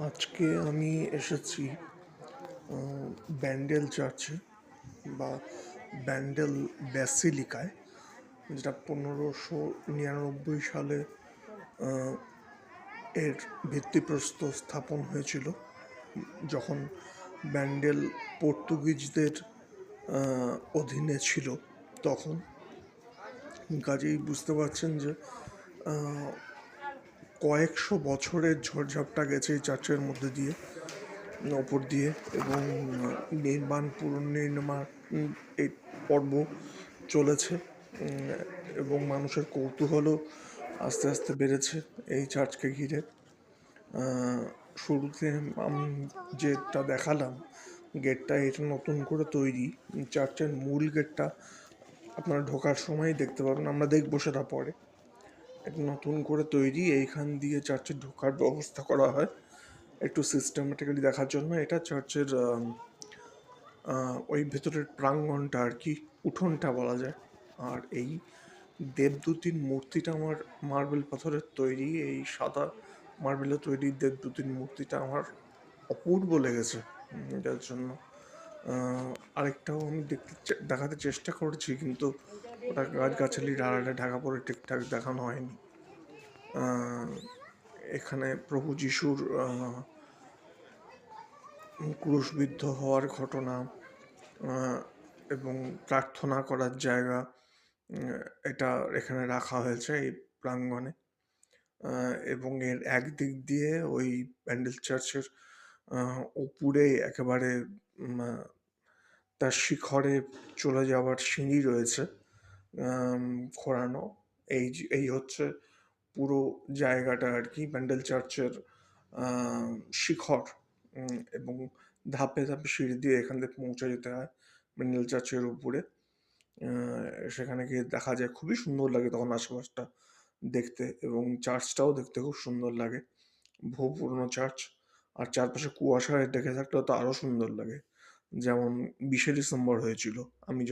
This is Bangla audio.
আজকে আমি এসেছি ব্যান্ডেল চার্চে বা ব্যান্ডেল ব্যাসিলিকায়, যেটা 1599 সালে এর ভিত্তিপ্রস্তর স্থাপন হয়েছিল, যখন ব্যান্ডেল পর্তুগিজদের অধীনে ছিল তখন। কাজেই বুঝতে পারছেন যে কয়েকশো বছরের ঝড়ঝাপটা গেছে এই চার্চের মধ্যে দিয়ে, ওপর দিয়ে, এবং পুনর্নির্মাণ এই পর্ব চলেছে, এবং মানুষের কৌতূহলও আস্তে আস্তে বেড়েছে এই চার্চকে ঘিরে। শুরুতে আমি যেটা দেখালাম, গেটটা এটা নতুন করে তৈরি। চার্চের মূল গেটটা আপনারা ঢোকার সময়ই দেখতে পাবেন, আমরা দেখবো সেটা পরে। এটা নতুন করে তৈরি, এইখান দিয়ে চার্চে ঢোকার ব্যবস্থা করা হয় একটু সিস্টেমেটিক্যালি দেখার জন্য। এটা চার্চের ওই ভেতরের প্রাঙ্গণটা আর কি, উঠোনটা বলা যায়। আর এই দেবদূতির মূর্তিটা আমার মার্বেল পাথরের তৈরি, এই সাদা মার্বেলের তৈরি দেবদূতির মূর্তিটা আমার অপূর্ব লেগেছে। এটার জন্য আরেকটাও আমি দেখাতে চেষ্টা করেছি, কিন্তু ওটা গাছগাছালির আড়ালে ঢাকা পড়ে ঠিকঠাক দেখানো হয়নি। এখানে প্রভু যিশুর ক্রুশবিদ্ধ হওয়ার ঘটনা এবং প্রার্থনা করার জায়গা, এটা এখানে রাখা হয়েছে এই প্রাঙ্গণে। এবং এর একদিক দিয়ে ওই প্যান্ডেল চার্চের উপরে একেবারে তার শিখরে চলে যাওয়ার সিঁড়ি রয়েছে খোঁড়ানো। এই হচ্ছে পুরো জায়গাটা আর কি, প্যান্ডেল চার্চের শিখর, এবং ধাপে ধাপে সিঁড়ি দিয়ে এখান থেকে পৌঁছে যেতে হয় প্যান্ডেল চার্চের উপরে। সেখানে গিয়ে দেখা যায়, খুবই সুন্দর লাগে তখন আশেপাশটা দেখতে, এবং চার্চটাও দেখতে খুব সুন্দর লাগে, বহু পুরনো চার্চ। আর চারপাশে কুয়াশায় ঢেকে থাকলেও তো আরো সুন্দর লাগে, যেমন 20শে ডিসেম্বর হয়েছিল আমি যখন